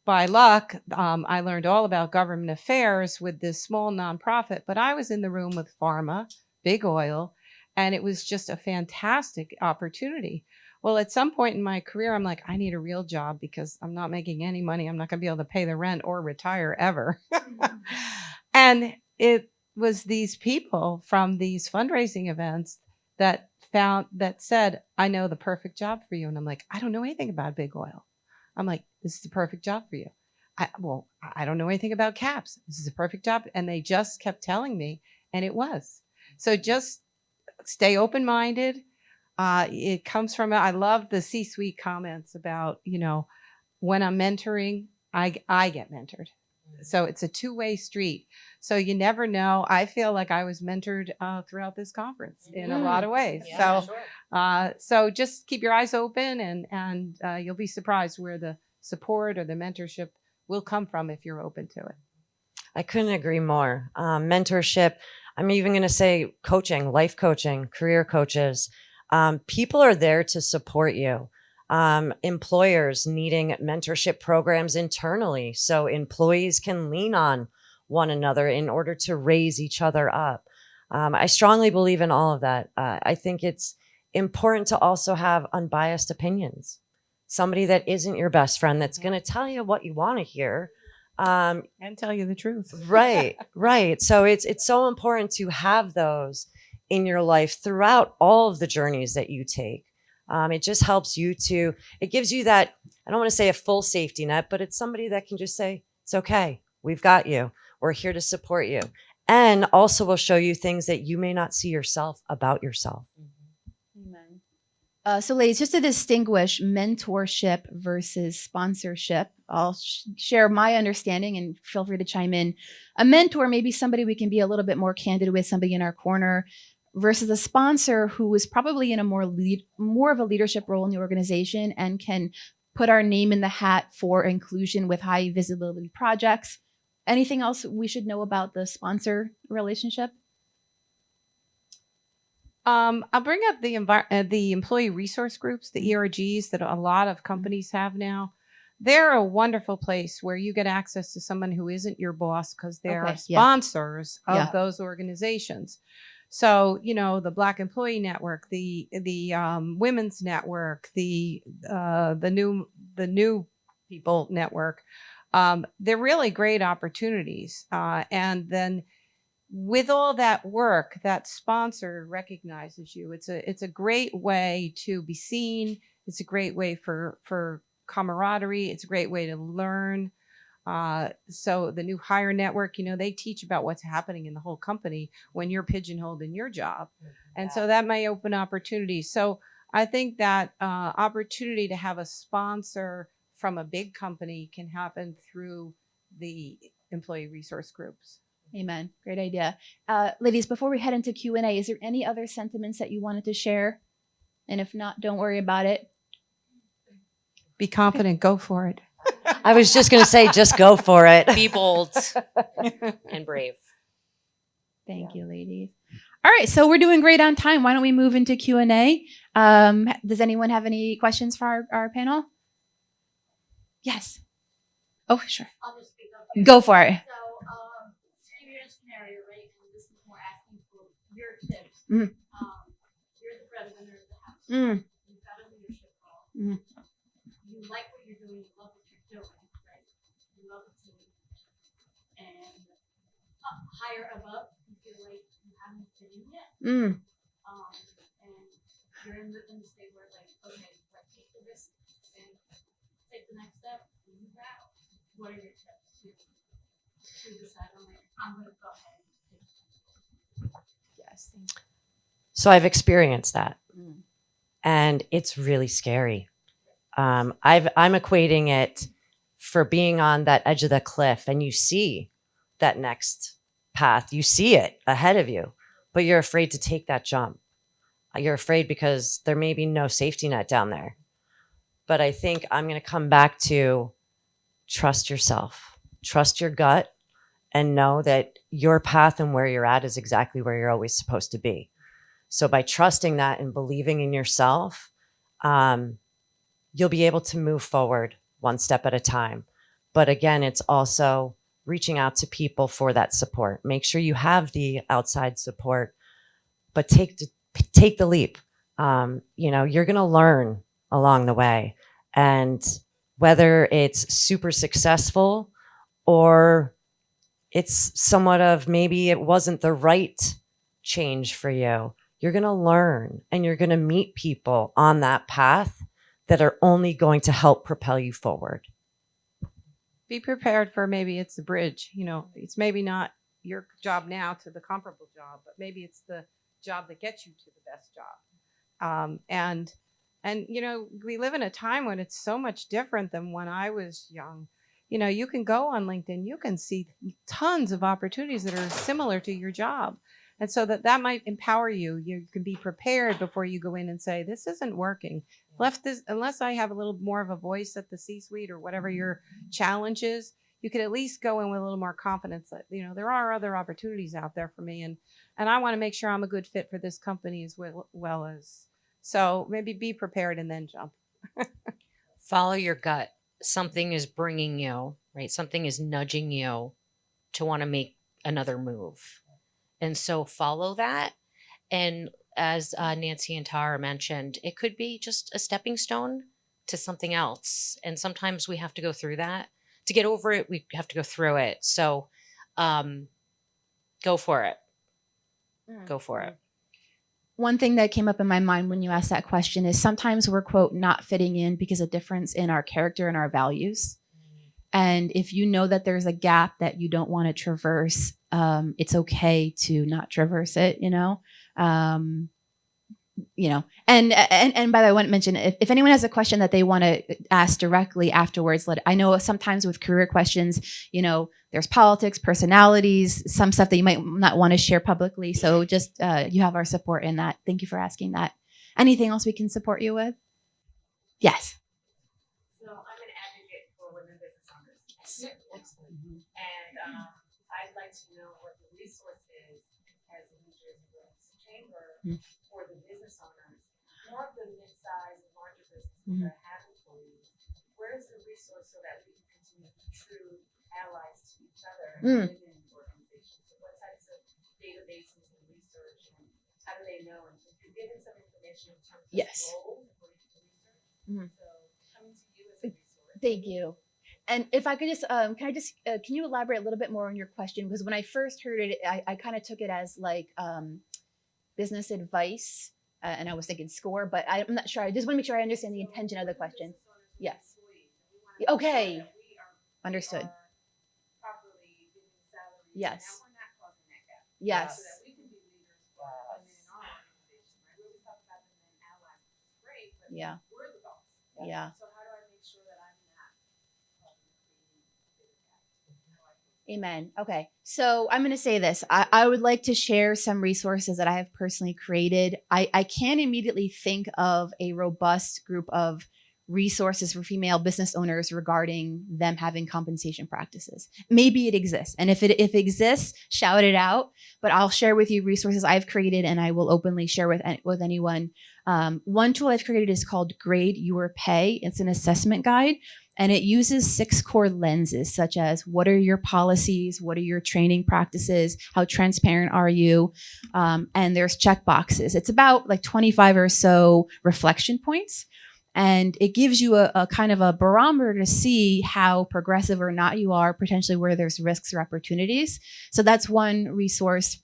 by luck, I learned all about government affairs with this small nonprofit, but I was in the room with pharma, big oil, and it was just a fantastic opportunity. Well, at some point in my career, I'm like, I need a real job because I'm not making any money. I'm not going to be able to pay the rent or retire ever. And it was these people from these fundraising events that said, I know the perfect job for you. And I'm like, I don't know anything about big oil. I'm like, this is the perfect job for you. I don't know anything about caps. This is a perfect job. And they just kept telling me, and it was. So just stay open-minded. It comes from, I love the C-suite comments about, when I'm mentoring, I get mentored. So it's a two-way street. So you never know. I feel like I was mentored throughout this conference in a lot of ways. Yeah, so, so just keep your eyes open, and you'll be surprised where the support or the mentorship will come from if you're open to it. I couldn't agree more. Mentorship. I'm even going to say coaching, life coaching, career coaches. People are there to support you. Employers needing mentorship programs internally so employees can lean on one another in order to raise each other up. I strongly believe in all of that. I think it's important to also have unbiased opinions. Somebody that isn't your best friend that's going to tell you what you want to hear. And tell you the truth. Right. So it's so important to have those in your life throughout all of the journeys that you take. It just helps you it gives you that, I don't want to say a full safety net, but it's somebody that can just say, it's okay. We've got you. We're here to support you. And also will show you things that you may not see yourself about yourself. Amen. So ladies, just to distinguish mentorship versus sponsorship, I'll share my understanding and feel free to chime in. A mentor may be somebody we can be a little bit more candid with, somebody in our corner, versus a sponsor who is probably in a more of a leadership role in the organization and can put our name in the hat for inclusion with high visibility projects. Anything else we should know about the sponsor relationship? I'll bring up the employee resource groups, the ERGs that a lot of companies have now. They're a wonderful place where you get access to someone who isn't your boss because they're sponsors of those organizations. So, the Black Employee Network, the Women's Network, the New People Network, they're really great opportunities. And then with all that work, that sponsor recognizes you. It's a great way to be seen. It's a great way for camaraderie. It's a great way to learn. So the New Hire Network, they teach about what's happening in the whole company when you're pigeonholed in your job. And so that may open opportunities. So I think that opportunity to have a sponsor from a big company can happen through the employee resource groups. Amen. Great idea. Ladies, before we head into Q&A, is there any other sentiments that you wanted to share? And if not, don't worry about it. Be confident. Go for it. I was just going to say, just go for it. Be bold and brave. Thank you, ladies. All All right, so we're doing great on time. Why don't we move into Q&A? Does anyone have any questions for our panel? Yes. Oh, sure. I'll just speak up. Go for it. So, same your scenario, right? And this is more asking for your tips. Mm. You're the breadwinner of the house. Mm. You've got a leadership role. Mm. You like what you're doing. You love what you're doing, right? You love the team. And higher above, you feel like you haven't been in yet. Mm. And you're in the state where, like, okay, let's take the risk and take the next step. Move out. What are your tips to decide on, like, I'm going to go ahead and take Yes. So I've experienced that, Mm. and it's really scary. I'm equating it for being on that edge of the cliff, and you see that next path. You see it ahead of you, but you're afraid to take that jump. You're afraid because there may be no safety net down there. But I think I'm going to come back to trust yourself, trust your gut, and know that your path and where you're at is exactly where you're always supposed to be. So by trusting that and believing in yourself, you'll be able to move forward one step at a time. But again, it's also reaching out to people for that support. Make sure you have the outside support, but take the leap. You're going to learn along the way. And whether it's super successful or it's somewhat of maybe it wasn't the right change for you, you're going to learn and you're going to meet people on that path that are only going to help propel you forward. Be prepared for maybe it's the bridge. It's maybe not your job now to the comparable job, but maybe it's the job that gets you to the best job. And we live in a time when it's so much different than when I was young. You can go on LinkedIn, you can see tons of opportunities that are similar to your job. And so that might empower you. You can be prepared before you go in and say, this isn't working. Unless I have a little more of a voice at the C-suite or whatever your challenge is, you could at least go in with a little more confidence that, there are other opportunities out there for me. And I want to make sure I'm a good fit for this company as well as. So maybe be prepared and then jump. Follow your gut. Something is bringing you, right? Something is nudging you to want to make another move. And so follow that. And as Nancy and Tara mentioned, it could be just a stepping stone to something else. And sometimes we have to go through that. To get over it, we have to go through it. So go for it. Go for it. One thing that came up in my mind when you asked that question is sometimes we're, quote, not fitting in because of difference in our character and our values. And if you know that there's a gap that you don't want to traverse, it's okay to not traverse it, And by the way, I want to mention, if anyone has a question that they want to ask directly afterwards, I know sometimes with career questions, there's politics, personalities, some stuff that you might not want to share publicly. So just you have our support in that. Thank you for asking that. Anything else we can support you with? Yes. So I'm an advocate for women business owners. Yes. Excellent. And I'd like to know what the resource is as a New Jersey Women's Chamber for the business owners, more of the mid-size and larger businesses that have employees. Where is the resource so that we can continue to be true allies to each other within the organization? So what types of databases and research, and how do they know? And if you're given some information in terms of roles according to research, so coming to you as a resource. Thank you. And if I could just, can you elaborate a little bit more on your question? Because when I first heard it, I kind of took it as like business advice, and I was thinking score, but I'm not sure. I just want to make sure I understand the intention of the question. Yes. Okay. Understood. Yes. Yes. So that we can be leaders for women in our organization, right? We always talk about them and allies, which is great, but we're the boss. Yeah. So how do I make sure that I'm not Amen. Okay. So I'm going to say this. I would like to share some resources that I have personally created. I can immediately think of a robust group of resources for female business owners regarding them having compensation practices. Maybe it exists. And if it exists, shout it out. But I'll share with you resources I've created, and I will openly share with anyone. One tool I've created is called Grade Your Pay. It's an assessment guide, and it uses 6 core lenses, such as what are your policies, what are your training practices, how transparent are you, and there's check boxes. It's about like 25 or so reflection points, and it gives you a kind of a barometer to see how progressive or not you are, potentially where there's risks or opportunities. So that's one resource.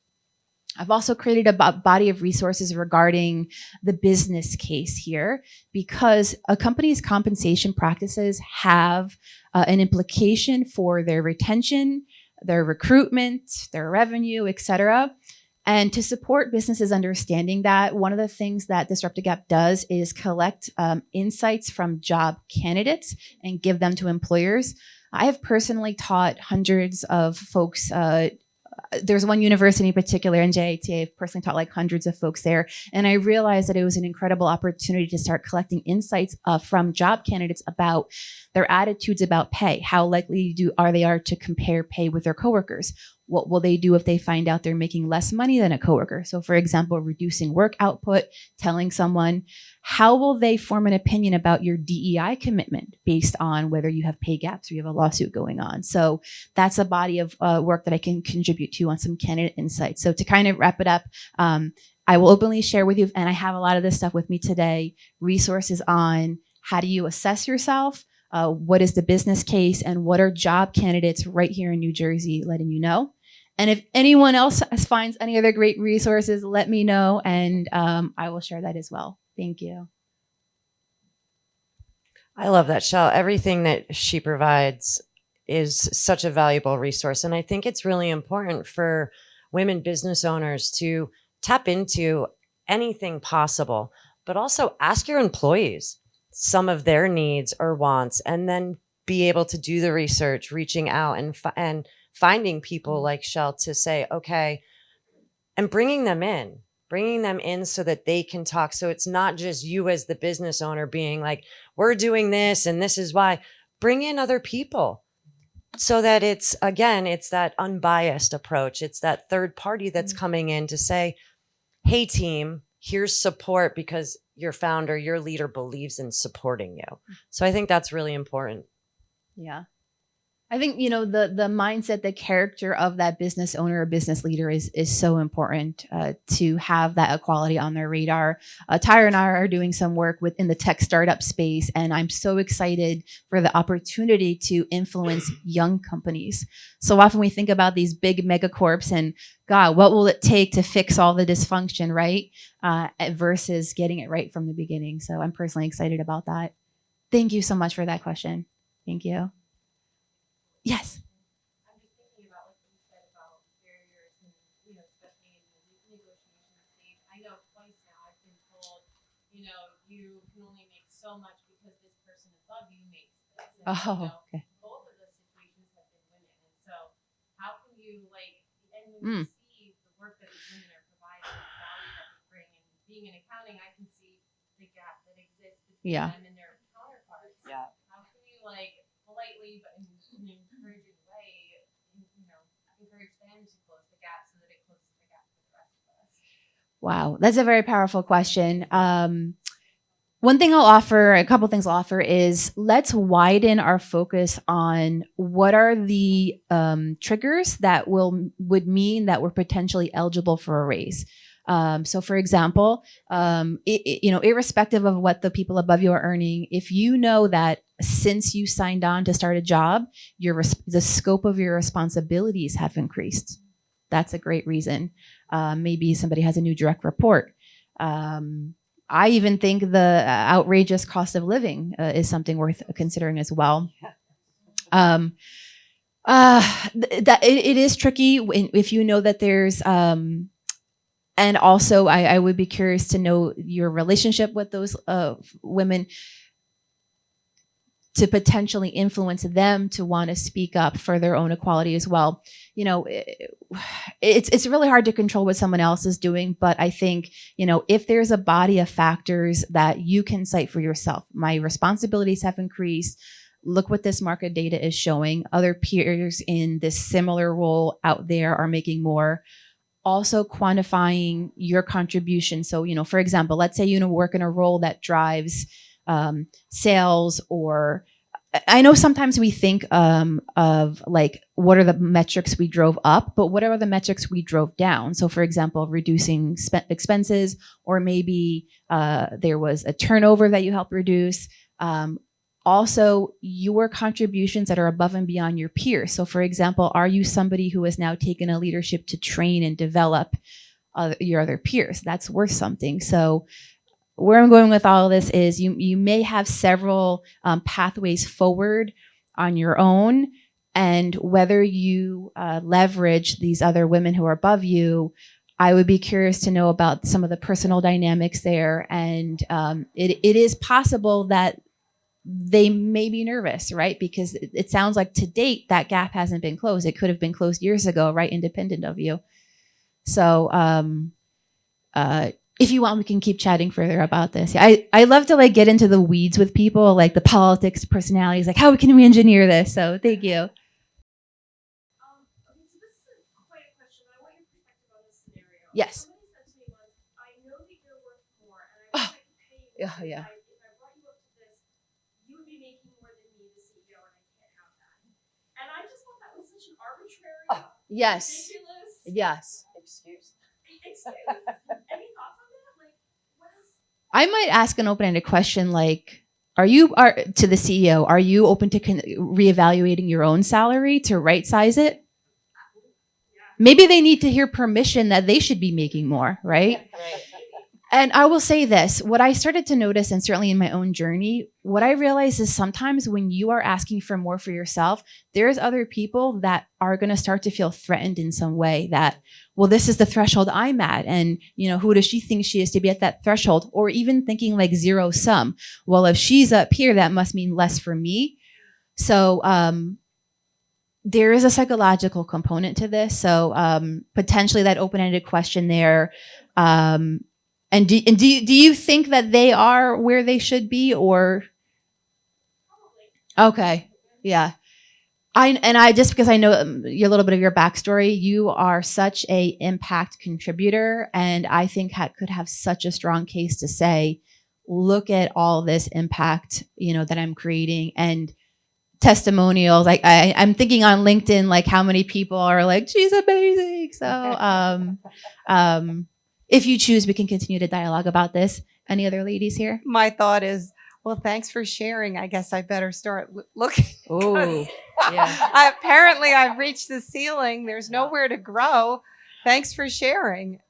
I've also created a body of resources regarding the business case here, because a company's compensation practices have an implication for their retention, their recruitment, their revenue, et cetera. And to support businesses understanding that, one of the things that Disrupt the Gap does is collect insights from job candidates and give them to employers. I have personally taught hundreds of folks. There's one university in particular, NJBIA, I've personally taught like hundreds of folks there. And I realized that it was an incredible opportunity to start collecting insights from job candidates about their attitudes about pay. How likely are they to compare pay with their coworkers? What will they do if they find out they're making less money than a coworker? So for example, reducing work output, telling someone, how will they form an opinion about your DEI commitment based on whether you have pay gaps or you have a lawsuit going on? So that's a body of work that I can contribute to on some candidate insights. So to kind of wrap it up, I will openly share with you, and I have a lot of this stuff with me today, resources on how do you assess yourself, what is the business case, and what are job candidates right here in New Jersey letting you know. And if anyone else finds any other great resources, let me know, and I will share that as well. Thank you. I love that, Shell. Everything that she provides is such a valuable resource. And I think it's really important for women business owners to tap into anything possible, but also ask your employees some of their needs or wants, and then be able to do the research, reaching out and finding people like Shell to say, okay, and bringing them in so that they can talk. So it's not just you as the business owner being like, we're doing this and this is why. Bring in other people so that it's that unbiased approach. It's that third party that's coming in to say, hey team, here's support because your founder, your leader believes in supporting you. So I think that's really important. Yeah. I think, the mindset, the character of that business owner or business leader is so important to have that equality on their radar. Tyra and I are doing some work within the tech startup space, and I'm so excited for the opportunity to influence young companies. So often we think about these big megacorps and, God, what will it take to fix all the dysfunction, right? Versus getting it right from the beginning. So I'm personally excited about that. Thank you so much for that question. Thank you. Yes. I'm just thinking about what you said about barriers and, especially in the negotiation stage. I know twice now I've been told, you can only make so much because this person above you makes this. And, Okay. Both of those situations have been women. And so how can you and when you see the work that these women are providing, the value that they bring, and being in accounting, I can see the gap that exists between them and their counterparts. Yeah. How can you politely but in an encouraging way, encourage them to close the gap so that it closes the gap for the rest of us? Wow, that's a very powerful question. One thing I'll offer, a couple things I'll offer is let's widen our focus on what are the triggers that would mean that we're potentially eligible for a raise. So for example, irrespective of what the people above you are earning, if you know that since you signed on to start a job, the scope of your responsibilities have increased. That's a great reason. Maybe somebody has a new direct report. I even think the outrageous cost of living is something worth considering as well. That it is tricky if you know that there's and also I would be curious to know your relationship with those women. to potentially influence them to want to speak up for their own equality as well. You know, it's really hard to control what someone else is doing, but I think, you know, if there's a body of factors that you can cite for yourself, my responsibilities have increased. Look what this market data is showing. Other peers in this similar role out there are making more. Also quantifying your contribution. So, you know, for example, let's say you work in a role that drives sales, or I know sometimes we think of like, what are the metrics we drove up, but what are the metrics we drove down? So for example, reducing expenses, or maybe there was a turnover that you helped reduce. Also, your contributions that are above and beyond your peers. So for example, are you somebody who has now taken a leadership to train and develop your other peers? That's worth something. So where I'm going with all of this is you may have several pathways forward on your own, and whether you leverage these other women who are above you, I would be curious to know about some of the personal dynamics there. And it is possible that they may be nervous, right? Because it sounds like to date that gap hasn't been closed. It could have been closed years ago, right? Independent of you. So if you want, we can keep chatting further about this. Yeah, I love to like get into the weeds with people, like the politics, personalities, like how can we engineer this? So thank you. Okay, so this is quite a question. I want your perspective on this scenario. Yes. Somebody said to me once, I know that you're worth more, and I wish I could pay you. Yeah, yeah. If I brought you up to this, you would be making more than me, the CEO, and I can't have that. And I just thought that was such an arbitrary, Yes. ridiculous Yes. excuse. Any thoughts on that? Like, what is? I might ask an open-ended question like, to the CEO, are you open to reevaluating your own salary to right-size it? Maybe they need to hear permission that they should be making more, right? And I will say this, what I started to notice, and certainly in my own journey, what I realized is sometimes when you are asking for more for yourself, there's other people that are going to start to feel threatened in some way that, well, this is the threshold I'm at. And, you know, who does she think she is to be at that threshold? Or even thinking like zero sum. Well, if she's up here, that must mean less for me. So, there is a psychological component to this. So, potentially that open-ended question there, and do you think that they are where they should be, or? Okay, yeah. I just because I know a little bit of your backstory, you are such a impact contributor, and I think could have such a strong case to say, look at all this impact, you know, that I'm creating, and testimonials. Like I'm thinking on LinkedIn, like how many people are like, she's amazing. So, if you choose, we can continue to dialogue about this. Any other ladies here? My thought is, well, thanks for sharing. I guess I better start looking. Oh, yeah. Apparently, I've reached the ceiling. There's nowhere to grow. Thanks for sharing.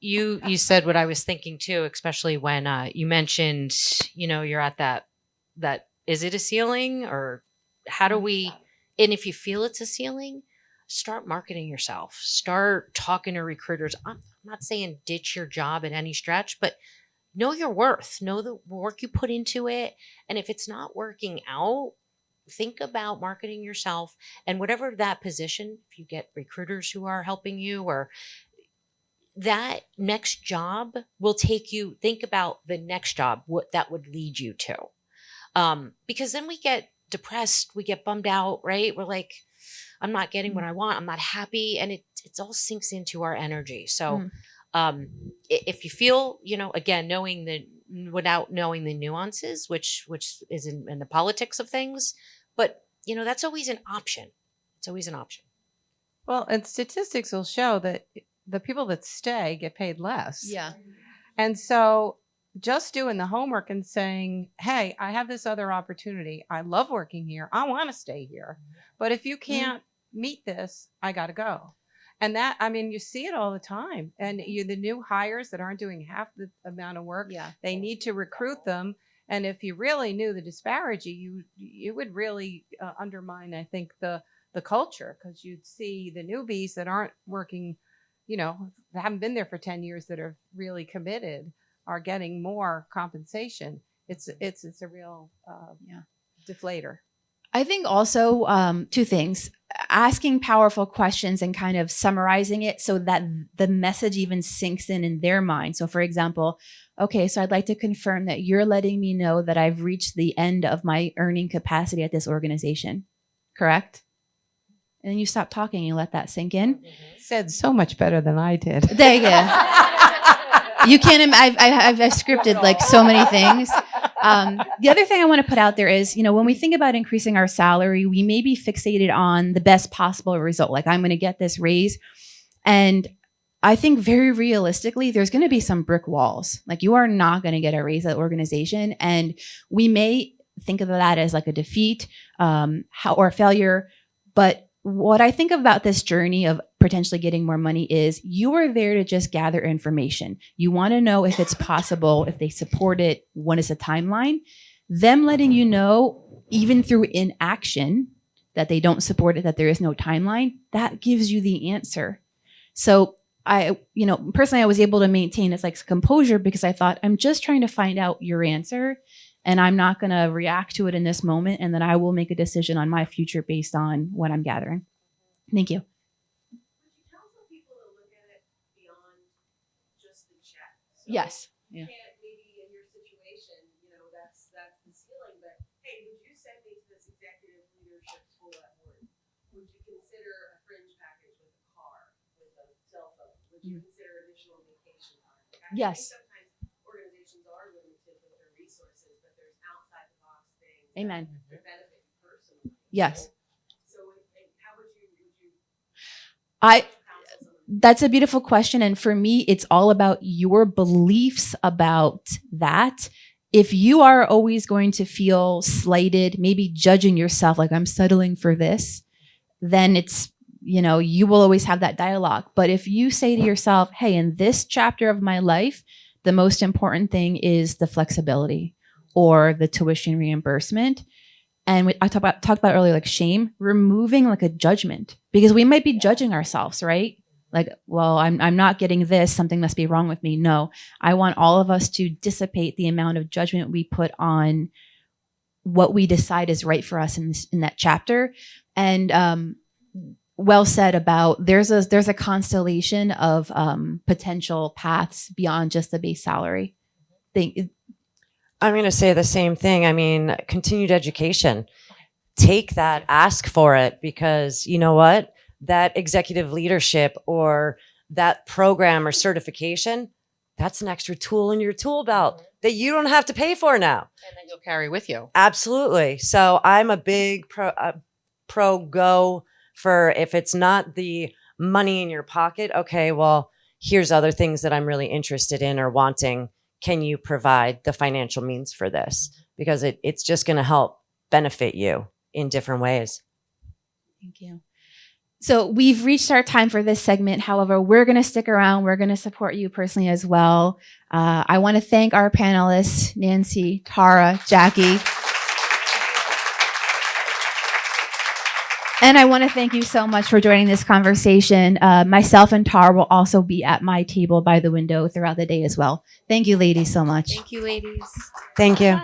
You said what I was thinking too, especially when you mentioned, you know, you're at that is it a ceiling, or how do we, and if you feel it's a ceiling, start marketing yourself, start talking to recruiters. I'm not saying ditch your job at any stretch, but know your worth, know the work you put into it. And if it's not working out, think about marketing yourself, and whatever that position, if you get recruiters who are helping you, or that next job will take you, think about the next job, what that would lead you to. Because then we get depressed, we get bummed out, right? We're like, I'm not getting what I want, I'm not happy, and it all sinks into our energy. So if you feel, you know, again, without knowing the nuances, which is in the politics of things, but you know, that's always an option. It's always an option. Well, and statistics will show that the people that stay get paid less. Yeah. And so just doing the homework and saying, hey, I have this other opportunity. I love working here. I want to stay here. But if you can't meet this, I got to go. And that, I mean, you see it all the time. And the new hires that aren't doing half the amount of work, they need to recruit them. And if you really knew the disparity, you would really undermine, I think, the culture, because you'd see the newbies that aren't working, you know, that haven't been there for 10 years, that are really committed, are getting more compensation. It's a real deflator. I think also two things: asking powerful questions and kind of summarizing it so that the message even sinks in their mind. So, for example, okay, so I'd like to confirm that you're letting me know that I've reached the end of my earning capacity at this organization, correct? And then you stop talking and you let that sink in. Said so much better than I did. There you go. You can't. I've scripted like so many things. The other thing I want to put out there is, when we think about increasing our salary, we may be fixated on the best possible result. Like, I'm going to get this raise. And I think very realistically, there's going to be some brick walls. Like, you are not going to get a raise at organization. And we may think of that as like a defeat or a failure. But what I think about this journey of potentially getting more money is you are there to just gather information. You want to know if it's possible, if they support it, what is the timeline. Them letting you know, even through inaction, that they don't support it, that there is no timeline, that gives you the answer. So personally, I was able to maintain this like composure because I thought, I'm just trying to find out your answer. And I'm not going to react to it in this moment. And then I will make a decision on my future based on what I'm gathering. Thank you. Would you counsel people to look at it beyond just the check? So Yes. you Yeah. can't, maybe in your situation, that's the ceiling, but hey, would you send me to this executive leadership school at work? Would you consider a fringe package with a car, with a cell phone? Would you consider additional vacation time? Like, I Yes. think sometimes organizations are limited with their resources, but there's outside the box things Amen. that benefit you personally. Yes. So how would you I. counsel someone? That's a beautiful question. And for me, it's all about your beliefs about that. If you are always going to feel slighted, maybe judging yourself, like I'm settling for this, then it's, you will always have that dialogue. But if you say to yourself, hey, in this chapter of my life, the most important thing is the flexibility or the tuition reimbursement. And I talked about earlier, like shame, removing like a judgment, because we might be judging ourselves, right? Like, well, I'm not getting this, something must be wrong with me. No, I want all of us to dissipate the amount of judgment we put on what we decide is right for us in that chapter. And well said about there's a constellation of potential paths beyond just the base salary. I'm going to say the same thing. I mean, continued education. Take that, ask for it, because you know what? That executive leadership or that program or certification, that's an extra tool in your tool belt that you don't have to pay for now. And that you'll carry with you. Absolutely. So I'm a big pro go for, if it's not the money in your pocket, okay, well, here's other things that I'm really interested in or wanting. Can you provide the financial means for this? Because it's just going to help benefit you in different ways. Thank you. So we've reached our time for this segment. However, we're going to stick around. We're going to support you personally as well. I want to thank our panelists, Nancy, Tara, Jackie. And I want to thank you so much for joining this conversation. Myself and Tara will also be at my table by the window throughout the day as well. Thank you, ladies, so much. Thank you, ladies. Thank you.